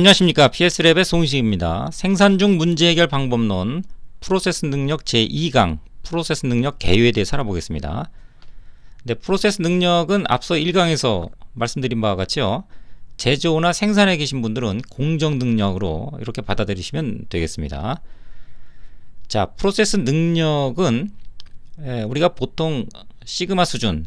안녕하십니까. PS랩의 송식입니다. 생산 중 문제 해결 방법론 프로세스 능력 제2강 프로세스 능력 개요에 대해서 알아보겠습니다. 네, 프로세스 능력은 앞서 1강에서 말씀드린 바와 같이요, 제조나 생산에 계신 분들은 공정 능력으로 이렇게 받아들이시면 되겠습니다. 자, 프로세스 능력은 우리가 보통 시그마 수준,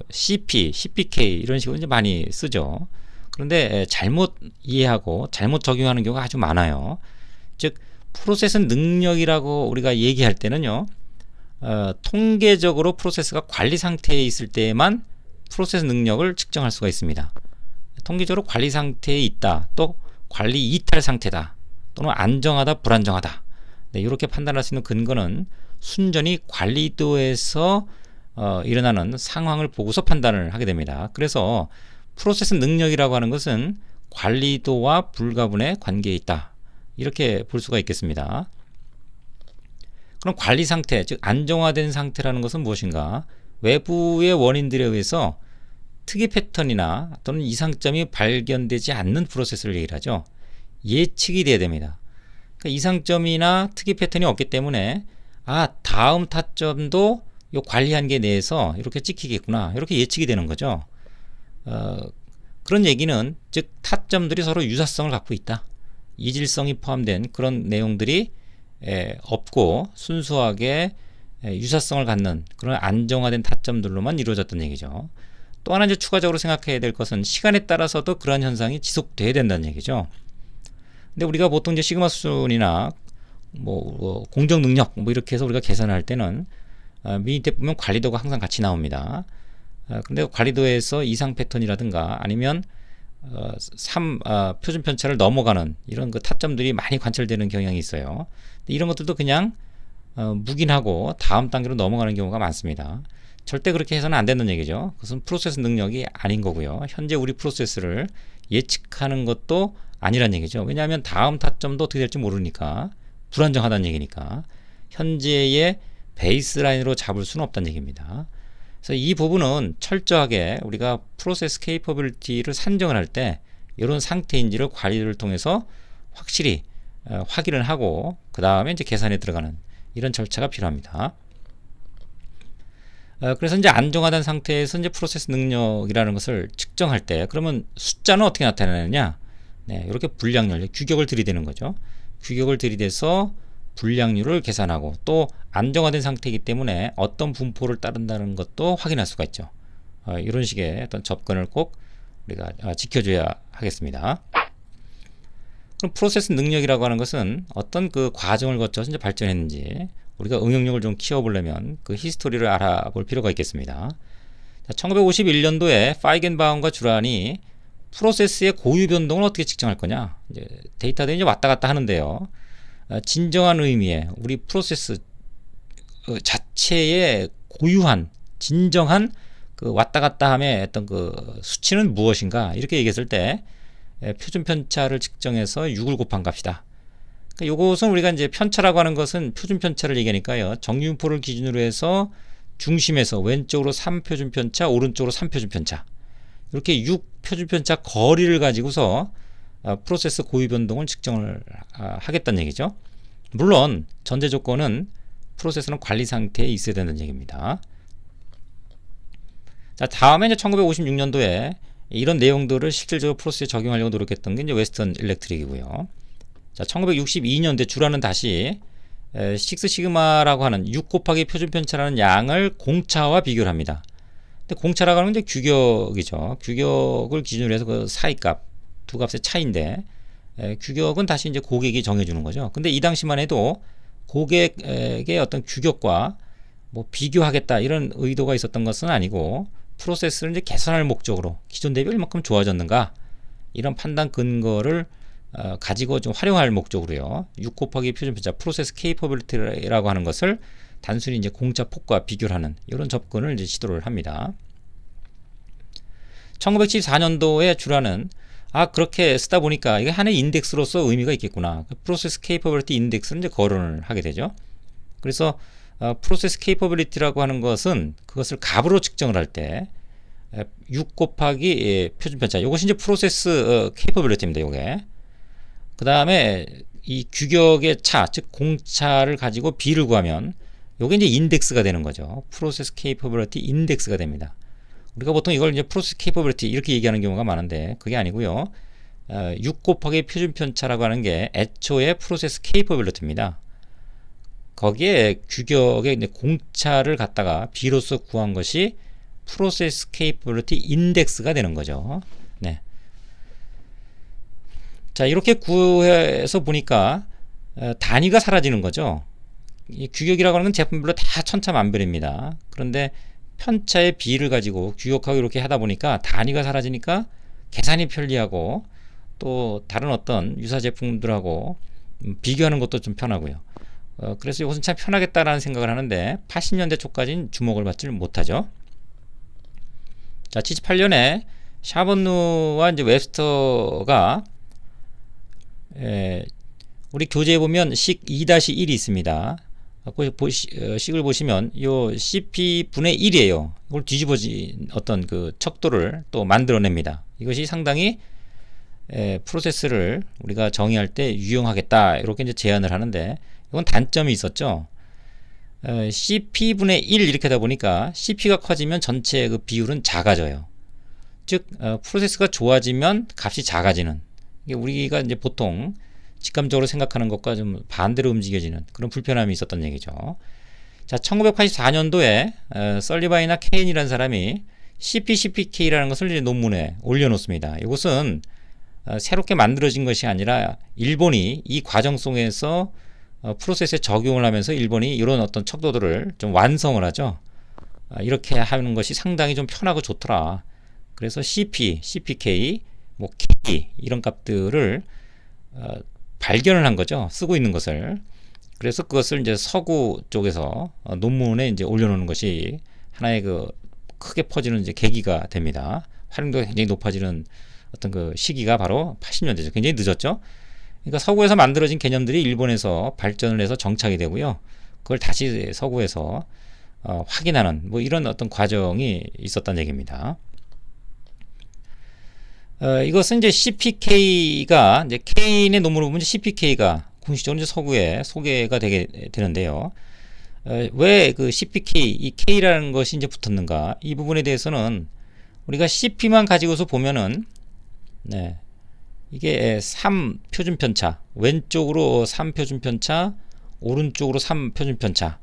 CP, CPK 이런 식으로 이제 많이 쓰죠. 그런데 잘못 이해하고 잘못 적용하는 경우가 아주 많아요. 즉, 프로세스 능력이라고 우리가 얘기할 때는요, 통계적으로 프로세스가 관리 상태에 있을 때에만 프로세스 능력을 측정할 수가 있습니다. 통계적으로 관리 상태에 있다, 또 관리 이탈 상태다, 또는 안정하다, 불안정하다, 네, 이렇게 판단할 수 있는 근거는 순전히 관리도에서 일어나는 상황을 보고서 판단을 하게 됩니다. 그래서 프로세스 능력이라고 하는 것은 관리도와 불가분의 관계에 있다, 이렇게 볼 수가 있겠습니다. 그럼 관리 상태, 즉 안정화된 상태라는 것은 무엇인가? 외부의 원인들에 의해서 특이 패턴이나 또는 이상점이 발견되지 않는 프로세스를 얘기를 하죠. 예측이 돼야 됩니다. 그러니까 이상점이나 특이 패턴이 없기 때문에 다음 타점도 이 관리 한계 내에서 이렇게 찍히겠구나, 이렇게 예측이 되는 거죠. 그런 얘기는 즉 타점들이 서로 유사성을 갖고 있다, 이질성이 포함된 그런 내용들이 없고 순수하게 유사성을 갖는 그런 안정화된 타점들로만 이루어졌던 얘기죠. 또 하나 이제 추가적으로 생각해야 될 것은 시간에 따라서도 그러한 현상이 지속돼야 된다는 얘기죠. 근데 우리가 보통 이제 시그마 수준이나 공정 능력 이렇게 해서 우리가 계산할 때는 밑에 보면 관리도가 항상 같이 나옵니다. 근데 관리도에서 이상 패턴이라든가 아니면 표준 편차를 넘어가는 이런 그 타점들이 많이 관찰되는 경향이 있어요. 이런 것들도 그냥 묵인하고 다음 단계로 넘어가는 경우가 많습니다. 절대 그렇게 해서는 안 된다는 얘기죠. 그것은 프로세스 능력이 아닌 거고요. 현재 우리 프로세스를 예측하는 것도 아니란 얘기죠. 왜냐하면 다음 타점도 어떻게 될지 모르니까, 불안정하다는 얘기니까 현재의 베이스라인으로 잡을 수는 없다는 얘기입니다. 그래서 이 부분은 철저하게 우리가 프로세스 케이퍼빌리티를 산정을 할 때 이런 상태인지를 관리를 통해서 확실히 확인을 하고 그 다음에 이제 계산에 들어가는 이런 절차가 필요합니다. 그래서 이제 안정화된 상태에서 이제 프로세스 능력이라는 것을 측정할 때 그러면 숫자는 어떻게 나타나느냐? 네, 이렇게 불량률, 규격을 들이대는 거죠. 규격을 들이대서 불량률을 계산하고 또 안정화된 상태이기 때문에 어떤 분포를 따른다는 것도 확인할 수가 있죠. 이런 식의 어떤 접근을 꼭 우리가 지켜줘야 하겠습니다. 그럼 프로세스 능력이라고 하는 것은 어떤 그 과정을 거쳐서 이제 발전했는지 우리가 응용력을 좀 키워보려면 그 히스토리를 알아볼 필요가 있겠습니다. 1951년도에 파이겐바움과 주란이 프로세스의 고유 변동을 어떻게 측정할 거냐, 이제 데이터들이 이제 왔다 갔다 하는데요. 진정한 의미의 우리 프로세스 자체의 고유한 진정한 그 왔다 갔다 함의 어떤 그 수치는 무엇인가, 이렇게 얘기했을 때 표준 편차를 측정해서 6을 곱한 값이다. 그러니까 요것은 우리가 이제 편차라고 하는 것은 표준 편차를 얘기하니까요, 정유분포를 기준으로 해서 중심에서 왼쪽으로 3표준 편차, 오른쪽으로 3표준 편차, 이렇게 6표준 편차 거리를 가지고서 프로세스 고유 변동을 측정을 하겠다는 얘기죠. 물론 전제 조건은 프로세스는 관리 상태에 있어야 된다는 얘기입니다. 자, 다음에 이제 1956년도에 이런 내용들을 실질적으로 프로세스에 적용하려고 노력했던 게 이제 웨스턴 일렉트릭이고요. 자, 1962년도에 주라는 다시 6 시그마라고 하는 6 곱하기 표준 편차라는 양을 공차와 비교를 합니다. 근데 공차라고 하는 건 이제 규격이죠. 규격을 기준으로 해서 그 사이값, 두 값의 차이인데, 규격은 다시 이제 고객이 정해주는 거죠. 근데 이 당시만 해도 고객의 어떤 규격과 비교하겠다 이런 의도가 있었던 것은 아니고, 프로세스를 이제 개선할 목적으로 기존 대비 얼마큼 좋아졌는가, 이런 판단 근거를 가지고 좀 활용할 목적으로요, 6 곱하기 표준 편차 프로세스 케이퍼빌리티라고 하는 것을 단순히 이제 공차 폭과 비교를 하는 이런 접근을 이제 시도를 합니다. 1974년도에 주라는 그렇게 쓰다 보니까 이게 하나의 인덱스로서 의미가 있겠구나, 프로세스 케이퍼빌리티 인덱스를 이제 거론을 하게 되죠. 그래서 프로세스 케이퍼빌리티라고 하는 것은 그것을 값으로 측정을 할 때 6 곱하기 표준 편차, 이것이 이제 프로세스 케이퍼빌리티입니다. 요게 그 다음에 이 규격의 차, 즉 공차를 가지고 B를 구하면 요게 이제 인덱스가 되는 거죠. 프로세스 케이퍼빌리티 인덱스가 됩니다. 우리가 보통 이걸 이제 프로세스 케이퍼빌리티 이렇게 얘기하는 경우가 많은데 그게 아니고요. 6 곱하기 표준 편차라고 하는 게 애초에 프로세스 케이퍼빌리티입니다. 거기에 규격의 이제 공차를 갖다가 B로서 구한 것이 프로세스 케이퍼빌리티 인덱스가 되는 거죠. 네. 자, 이렇게 구해서 보니까 단위가 사라지는 거죠. 이 규격이라고 하는 건 제품별로 다 천차만별입니다. 그런데 편차의 B를 가지고 규격하고 이렇게 하다 보니까 단위가 사라지니까 계산이 편리하고 또 다른 어떤 유사 제품들하고 비교하는 것도 좀 편하고요. 그래서 이것은 참 편하겠다라는 생각을 하는데 80년대 초까지는 주목을 받지 못하죠. 자, 78년에 샤번누와 이제 웹스터가 우리 교재에 보면 식 2-1이 있습니다. 식을 보시면 요 CP분의 1이에요. 이걸 뒤집어진 어떤 그 척도를 또 만들어냅니다. 이것이 상당히 프로세스를 우리가 정의할 때 유용하겠다 이렇게 이제 제안을 하는데 이건 단점이 있었죠. CP분의 1 이렇게 하다 보니까 CP가 커지면 전체 그 비율은 작아져요. 즉 프로세스가 좋아지면 값이 작아지는, 이게 우리가 이제 보통 직감적으로 생각하는 것과 좀 반대로 움직여지는 그런 불편함이 있었던 얘기죠. 자, 1984년도에 설리바이나 케인이라는 사람이 CPCPK라는 것을 이제 논문에 올려놓습니다. 이것은 새롭게 만들어진 것이 아니라 일본이 이 과정 속에서 프로세스에 적용을 하면서 일본이 이런 어떤 척도들을 좀 완성을 하죠. 이렇게 하는 것이 상당히 좀 편하고 좋더라. 그래서 CP, CPK, 뭐 K 이런 값들을 발견을 한 거죠. 쓰고 있는 것을. 그래서 그것을 이제 서구 쪽에서 논문에 이제 올려놓는 것이 하나의 그 크게 퍼지는 이제 계기가 됩니다. 활용도가 굉장히 높아지는 어떤 그 시기가 바로 80년대죠. 굉장히 늦었죠. 그러니까 서구에서 만들어진 개념들이 일본에서 발전을 해서 정착이 되고요. 그걸 다시 서구에서 확인하는 뭐 이런 어떤 과정이 있었다는 얘기입니다. 이것은 이제 CPK가 이제 케인의 논문을 보면 CPK가 공식적으로 이제 서구에 소개가 되게 되는데요. 왜 그 CPK, 이 K라는 것이 이제 붙었는가? 이 부분에 대해서는 우리가 CP만 가지고서 보면은 네, 이게 3 표준 편차, 왼쪽으로 3 표준 편차, 오른쪽으로 3 표준 편차.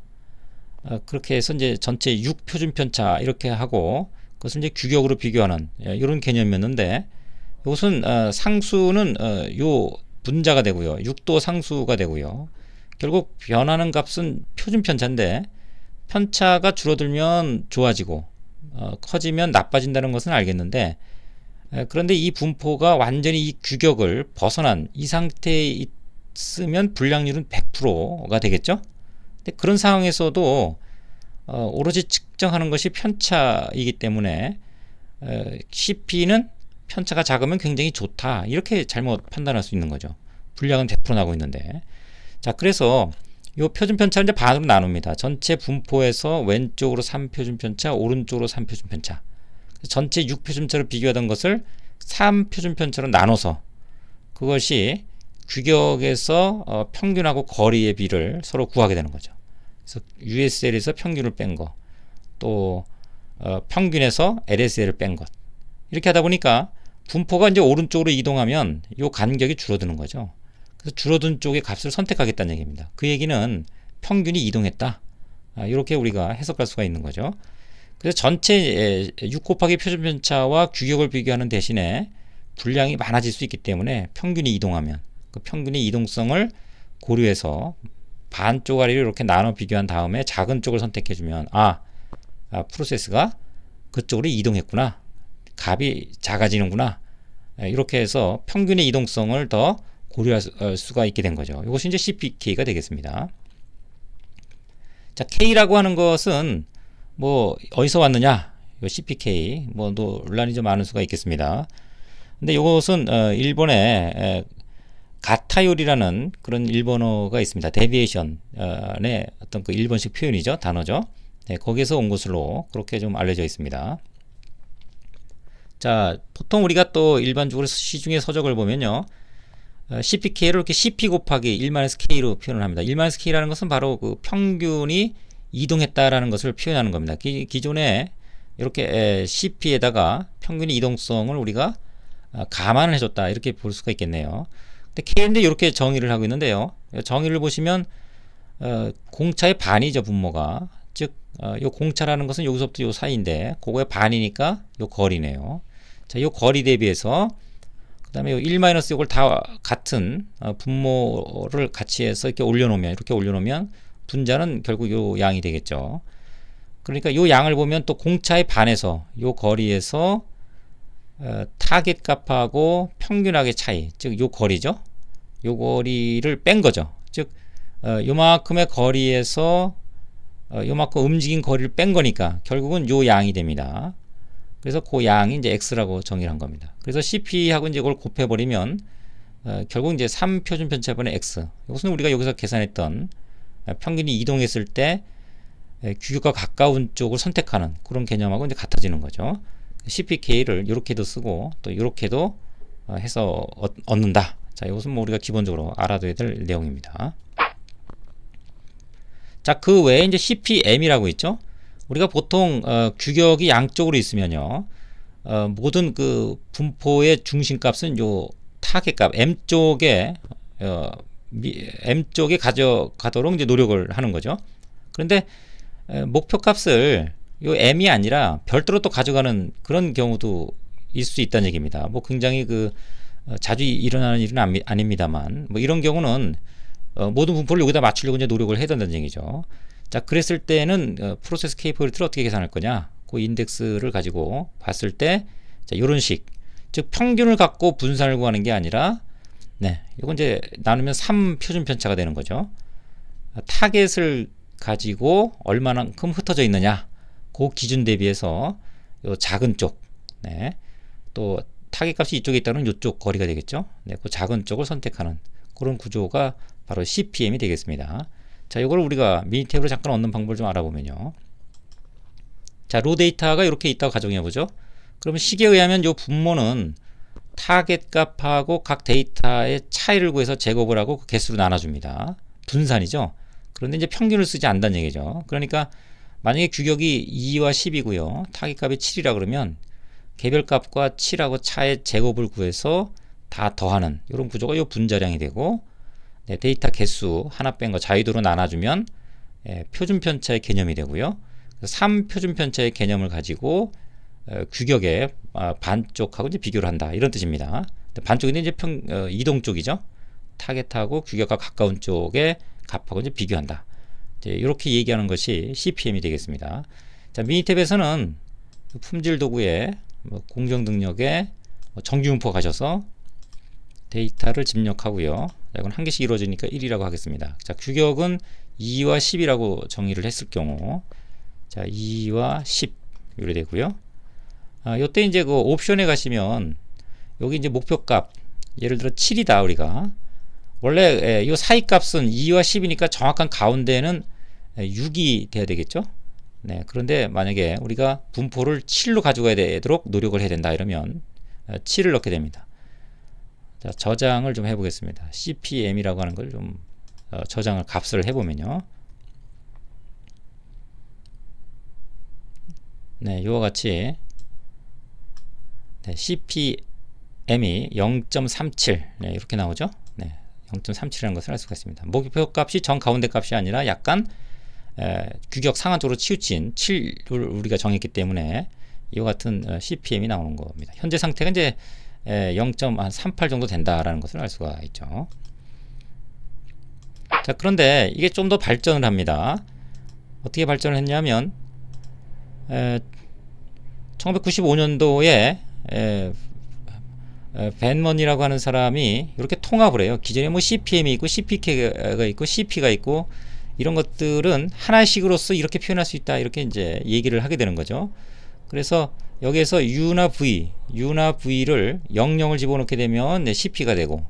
그렇게 해서 이제 전체 6 표준 편차 이렇게 하고 그것을 이제 규격으로 비교하는 이런 개념이었는데 이것은 상수는 요 분자가 되고요. 6도 상수가 되고요. 결국 변하는 값은 표준 편차인데 편차가 줄어들면 좋아지고 커지면 나빠진다는 것은 알겠는데 그런데 이 분포가 완전히 이 규격을 벗어난 이 상태에 있으면 불량률은 100%가 되겠죠. 근데 그런 상황에서도 오로지 측정하는 것이 편차이기 때문에 CP는 편차가 작으면 굉장히 좋다 이렇게 잘못 판단할 수 있는 거죠. 분량은 100% 나고 있는데. 자, 그래서 이 표준 편차를 이제 반으로 나눕니다. 전체 분포에서 왼쪽으로 3 표준 편차, 오른쪽으로 3 표준 편차. 전체 6 표준 편차를 비교하던 것을 3 표준 편차로 나눠서 그것이 규격에서 평균하고 거리의 비를 서로 구하게 되는 거죠. 그래서 USL에서 평균을 뺀 거, 또 평균에서 LSL을 뺀 것. 이렇게 하다 보니까 분포가 이제 오른쪽으로 이동하면 이 간격이 줄어드는 거죠. 그래서 줄어든 쪽의 값을 선택하겠다는 얘기입니다. 그 얘기는 평균이 이동했다. 이렇게 우리가 해석할 수가 있는 거죠. 그래서 전체 6 곱하기 표준 편차와 규격을 비교하는 대신에 분량이 많아질 수 있기 때문에 평균이 이동하면 그 평균의 이동성을 고려해서 반 쪼가리를 이렇게 나눠 비교한 다음에 작은 쪽을 선택해주면 프로세스가 그쪽으로 이동했구나. 값이 작아지는구나. 이렇게 해서 평균의 이동성을 더 고려할 수가 있게 된 거죠. 이것이 이제 CPK가 되겠습니다. 자, K라고 하는 것은 뭐 어디서 왔느냐? 이 CPK 뭐 논란이 좀 많을 수가 있겠습니다. 근데 이것은 일본의 가타요리라는 그런 일본어가 있습니다. 데비에이션의 어떤 그 일본식 표현이죠, 단어죠. 네, 거기에서 온 것으로 그렇게 좀 알려져 있습니다. 자, 보통 우리가 또 일반적으로 시중의 서적을 보면요, CPK를 이렇게 CP 곱하기 1-K로 표현을 합니다. 1-K라는 것은 바로 그 평균이 이동했다라는 것을 표현하는 겁니다. 기존에 이렇게 CP에다가 평균의 이동성을 우리가 감안을 해줬다 이렇게 볼 수가 있겠네요. 근데 K인데 이렇게 정의를 하고 있는데요. 정의를 보시면 공차의 반이죠, 분모가. 즉, 요 공차라는 것은 여기서부터 요 사이인데 그거의 반이니까 요 거리네요. 자, 요 거리 대비해서 그 다음에 요 1 요걸 다 같은 분모를 같이 해서 이렇게 올려놓으면 분자는 결국 요 양이 되겠죠. 그러니까 요 양을 보면 또 공차의 반에서 요 거리에서 타겟 값하고 평균하게 차이, 즉 요 거리죠. 요 거리를 뺀 거죠. 즉 요만큼의 거리에서 요만큼 움직인 거리를 뺀 거니까 결국은 요 양이 됩니다. 그래서 그 양이 이제 x라고 정의를 한 겁니다. 그래서 CP하고 이제 이걸 곱해버리면 결국 이제 3표준 편차분의 x. 이것은 우리가 여기서 계산했던 평균이 이동했을 때 규격과 가까운 쪽을 선택하는 그런 개념하고 이제 같아지는 거죠. CPK를 이렇게도 쓰고 또 이렇게도 해서 얻는다. 자, 이것은 뭐 우리가 기본적으로 알아둬야 될 내용입니다. 자, 그 외에 이제 CPM이라고 있죠. 우리가 보통 규격이 양쪽으로 있으면요, 모든 그 분포의 중심값은 요 타겟값 M 쪽에 가져가도록 이제 노력을 하는 거죠. 그런데 목표값을 요 M이 아니라 별도로 또 가져가는 그런 경우도 있을 수 있다는 얘기입니다. 뭐 굉장히 그 자주 일어나는 일은 아닙니다만 뭐 이런 경우는 모든 분포를 여기다 맞추려고 이제 노력을 해야 된다는 얘기죠. 자, 그랬을 때는 프로세스 케이퍼빌리티를 어떻게 계산할 거냐? 그 인덱스를 가지고 봤을 때 자, 요런 식. 즉 평균을 갖고 분산을 구하는 게 아니라 이건 이제 나누면 3표준 편차가 되는 거죠. 타겟을 가지고 얼마만큼 흩어져 있느냐? 그 기준 대비해서 요 작은 쪽. 또 타겟 값이 이쪽에 있다면 이쪽 거리가 되겠죠. 그 작은 쪽을 선택하는 그런 구조가 바로 CPM이 되겠습니다. 자, 이걸 우리가 미니탭으로 잠깐 얻는 방법을 좀 알아보면요. 자, 로 데이터가 이렇게 있다고 가정해 보죠. 그러면 식에 의하면 이 분모는 타겟 값하고 각 데이터의 차이를 구해서 제곱을 하고 그 개수로 나눠줍니다. 분산이죠. 그런데 이제 평균을 쓰지 않는다는 얘기죠. 그러니까 만약에 규격이 2와 10이고요. 타겟 값이 7이라 그러면 개별 값과 7하고 차의 제곱을 구해서 다 더하는 이런 구조가 이 분자량이 되고, 데이터 개수 하나 뺀 거 자유도로 나눠주면 표준 편차의 개념이 되고요. 3표준 편차의 개념을 가지고 규격의 반쪽하고 이제 비교를 한다 이런 뜻입니다. 반쪽인데 이제 이동 쪽이죠. 타겟하고 규격과 가까운 쪽의 값하고 이제 비교한다. 이렇게 얘기하는 것이 CPM이 되겠습니다. 자, 미니탭에서는 품질 도구에 공정 능력에 정규분포 가셔서 데이터를 집력하고요. 이건 한 개씩 이루어지니까 1이라고 하겠습니다. 자, 규격은 2와 10이라고 정의를 했을 경우, 자, 2와 10 이래 되고요. 요때 이제 그 옵션에 가시면 여기 이제 목표값 예를 들어 7이다. 우리가 원래 이 사이 값은 2와 10이니까 정확한 가운데는 6이 돼야 되겠죠. 그런데 만약에 우리가 분포를 7로 가져가야 되도록 노력을 해야 된다 이러면 7을 넣게 됩니다. 자, 저장을 좀 해보겠습니다. CPM이라고 하는 걸 좀 저장을 값을 해보면요. 이와 같이 CPM이 0.37 이렇게 나오죠. 0.37이라는 것을 알 수가 있습니다. 목표 값이 정 가운데 값이 아니라 약간 규격 상한 쪽으로 치우친 7을 우리가 정했기 때문에 이와 같은 CPM이 나오는 겁니다. 현재 상태가 이제 0.38 정도 된다라는 것을 알 수가 있죠. 자, 그런데 이게 좀 더 발전을 합니다. 어떻게 발전을 했냐면 1995년도에 벤먼이라고 하는 사람이 이렇게 통합을 해요. 기존에 뭐 CPM이 있고 CPK가 있고 CP가 있고 이런 것들은 하나씩으로서 이렇게 표현할 수 있다 이렇게 이제 얘기를 하게 되는 거죠. 그래서 여기에서 U나 V를 00을 집어넣게 되면 CP가 되고,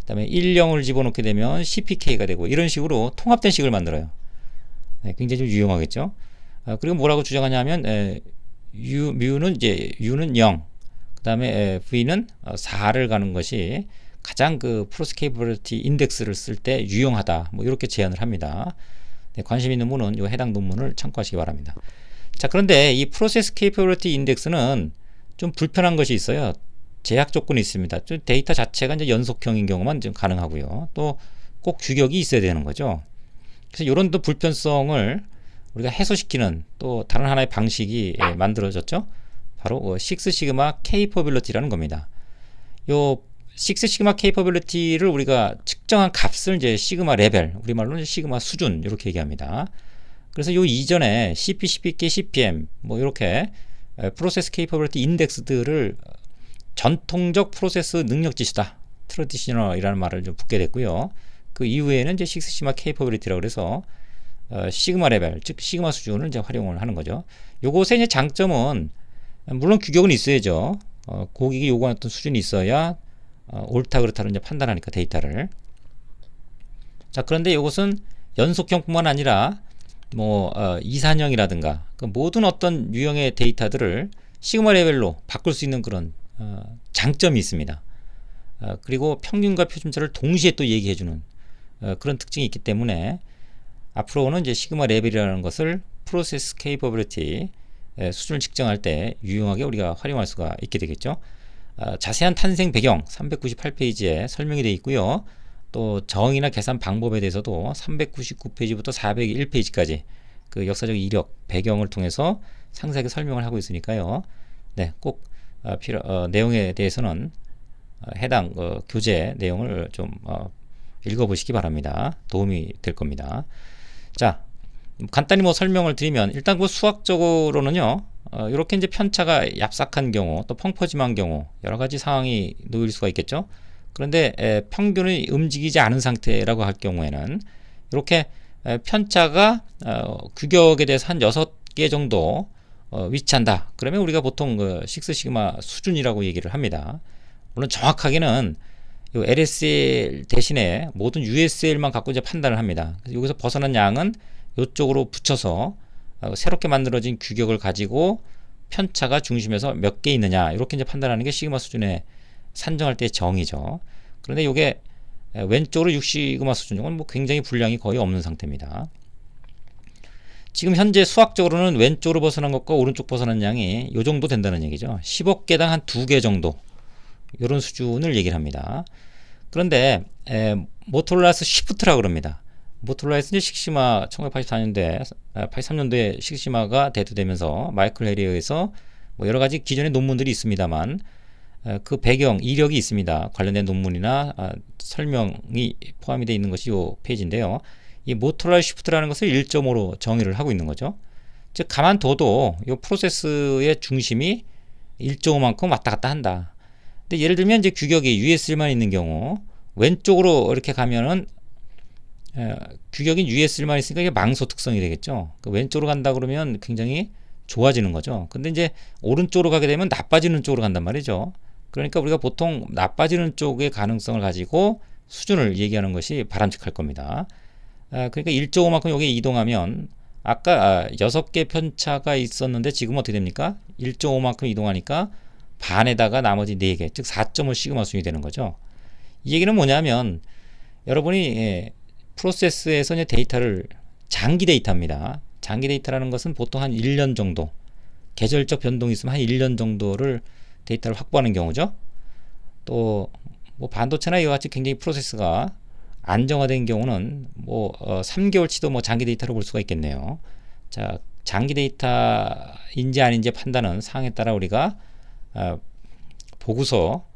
그 다음에 10을 집어넣게 되면 CPK가 되고, 이런 식으로 통합된 식을 만들어요. 굉장히 좀 유용하겠죠. 그리고 뭐라고 주장하냐면 U는 0, 그 다음에 V는 4를 가는 것이 가장 그 프로세스 케이퍼빌리티 인덱스를 쓸 때 유용하다. 뭐 이렇게 제안을 합니다. 네, 관심 있는 분은 이 해당 논문을 참고하시기 바랍니다. 자, 그런데 이 프로세스 케이퍼빌리티 인덱스는 좀 불편한 것이 있어요. 제약 조건이 있습니다. 좀 데이터 자체가 이제 연속형인 경우만 좀 가능하고요. 또 꼭 규격이 있어야 되는 거죠. 그래서 이런 또 불편성을 우리가 해소시키는 또 다른 하나의 방식이 만들어졌죠. 바로 식스 시그마 케이퍼빌리티라는 겁니다. 요 식스 시그마 케이퍼빌리티를 우리가 측정한 값을 이제 시그마 레벨, 우리말로 시그마 수준 이렇게 얘기합니다. 그래서 요 이전에 CP, CPK, CPM 뭐 이렇게 프로세스 케이퍼빌리티 인덱스들을 전통적 프로세스 능력 지수다, 트래디셔널이라는 말을 좀 붙게 됐고요. 그 이후에는 이제 식스 시그마 케이퍼빌리티라고 그래서 시그마 레벨, 즉 시그마 수준을 이제 활용을 하는 거죠. 요것의 이제 장점은 물론 규격은 있어야죠. 고객이 요구하는 어떤 수준이 있어야 옳다 그렇다를 이제 판단하니까 데이터를. 자, 그런데 이것은 연속형뿐만 아니라 뭐 이산형이라든가 그 모든 어떤 유형의 데이터들을 시그마 레벨로 바꿀 수 있는 그런 장점이 있습니다. 그리고 평균과 표준차를 동시에 또 얘기해주는 그런 특징이 있기 때문에 앞으로는 이제 시그마 레벨이라는 것을 프로세스 케이퍼빌리티 수준을 측정할 때 유용하게 우리가 활용할 수가 있게 되겠죠. 자세한 탄생 배경 398페이지에 설명이 되어 있고요. 또 정의나 계산 방법에 대해서도 399페이지부터 401페이지까지 그 역사적 이력 배경을 통해서 상세하게 설명을 하고 있으니까요. 네, 꼭 내용에 대해서는 해당 교재 내용을 좀 읽어보시기 바랍니다. 도움이 될 겁니다. 자, 간단히 뭐 설명을 드리면 일단 그 수학적으로는요, 이렇게 이제 편차가 얍삭한 경우 또 펑퍼짐한 경우 여러 가지 상황이 놓일 수가 있겠죠. 그런데 평균이 움직이지 않은 상태라고 할 경우에는 이렇게 편차가 규격에 대해서 한 6개 정도 위치한다. 그러면 우리가 보통 그 식스 시그마 수준이라고 얘기를 합니다. 물론 정확하게는 이 LSL 대신에 모든 USL만 갖고 이제 판단을 합니다. 그래서 여기서 벗어난 양은 이쪽으로 붙여서 새롭게 만들어진 규격을 가지고 편차가 중심에서 몇 개 있느냐 이렇게 이제 판단하는 게 시그마 수준의 산정할 때의 정의죠. 그런데 이게 왼쪽으로 6시그마 수준, 이건 뭐 굉장히 분량이 거의 없는 상태입니다. 지금 현재 수학적으로는 왼쪽으로 벗어난 것과 오른쪽 벗어난 양이 이 정도 된다는 얘기죠. 10억 개당 한 2개 정도 이런 수준을 얘기를 합니다. 그런데 모토로라스 시프트라고 그럽니다. 모토로라스 식시마 1984년도에 83년도에 식시마가 대두되면서 마이클 해리에 의해서 뭐 여러 가지 기존의 논문들이 있습니다만 그 배경 이력이 있습니다. 관련된 논문이나 설명이 포함이 되어 있는 것이 이 페이지인데요. 이 모토로라 시프트라는 것을 1.5로 정의를 하고 있는 거죠. 즉 가만둬도 이 프로세스의 중심이 1.5만큼 왔다 갔다 한다. 근데 예를 들면 이제 규격이 USL만 있는 경우 왼쪽으로 이렇게 가면은 규격인 USL만 있으니까 이게 망소 특성이 되겠죠. 그 왼쪽으로 간다 그러면 굉장히 좋아지는 거죠. 근데 이제 오른쪽으로 가게 되면 나빠지는 쪽으로 간단 말이죠. 그러니까 우리가 보통 나빠지는 쪽의 가능성을 가지고 수준을 얘기하는 것이 바람직할 겁니다. 그러니까 1.5만큼 여기 이동하면 아까 6개 편차가 있었는데 지금 어떻게 됩니까? 1.5만큼 이동하니까 반에다가 나머지 4개, 즉 4.5 시그마 수준이 되는 거죠. 이 얘기는 뭐냐면 여러분이 프로세스에서 이제 데이터를 장기 데이터입니다. 장기 데이터라는 것은 보통 한 1년 정도, 계절적 변동이 있으면 한 1년 정도를 데이터를 확보하는 경우죠. 또 뭐 반도체나 이와 같이 굉장히 프로세스가 안정화된 경우는 뭐 3개월치도 뭐 장기 데이터로 볼 수가 있겠네요. 자, 장기 데이터인지 아닌지 판단은 사항에 따라 우리가 보고서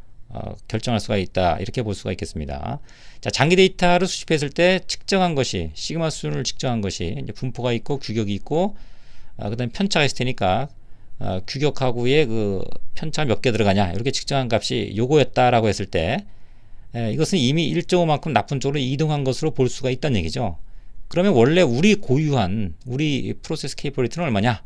결정할 수가 있다, 이렇게 볼 수가 있겠습니다. 자, 장기 데이터를 수집했을 때 측정한 것이 시그마 수준을 측정한 것이 이제 분포가 있고 규격이 있고 그다음에 편차가 있을 테니까 규격하고의 그 편차 몇 개 들어가냐 이렇게 측정한 값이 요거였다라고 했을 때 이것은 이미 1.5만큼 나쁜 쪽으로 이동한 것으로 볼 수가 있다는 얘기죠. 그러면 원래 우리 고유한 우리 프로세스 케이퍼빌리티는 얼마냐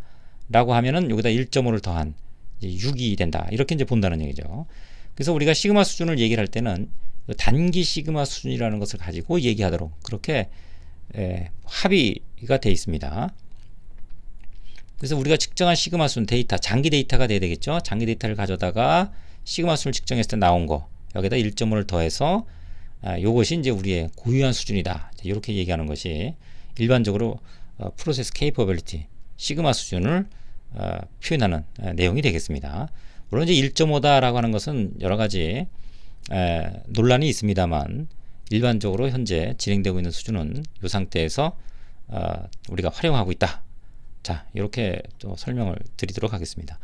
라고 하면은 여기다 1.5를 더한 6이 된다, 이렇게 이제 본다는 얘기죠. 그래서 우리가 시그마 수준을 얘기를 할 때는 단기 시그마 수준이라는 것을 가지고 얘기하도록 그렇게 합의가 되어 있습니다. 그래서 우리가 측정한 시그마 수준 데이터, 장기 데이터가 돼야 되겠죠. 장기 데이터를 가져다가 시그마 수준을 측정했을 때 나온 거, 여기다 1.5를 더해서 요것이 이제 우리의 고유한 수준이다. 이렇게 얘기하는 것이 일반적으로 프로세스 케이퍼빌리티 시그마 수준을 표현하는 내용이 되겠습니다. 물론 이제 1.5다라고 하는 것은 여러 가지 논란이 있습니다만 일반적으로 현재 진행되고 있는 수준은 이 상태에서 우리가 활용하고 있다. 자, 이렇게 또 설명을 드리도록 하겠습니다.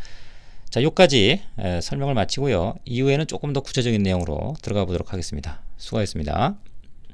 자, 여기까지 설명을 마치고요. 이후에는 조금 더 구체적인 내용으로 들어가 보도록 하겠습니다. 수고하셨습니다.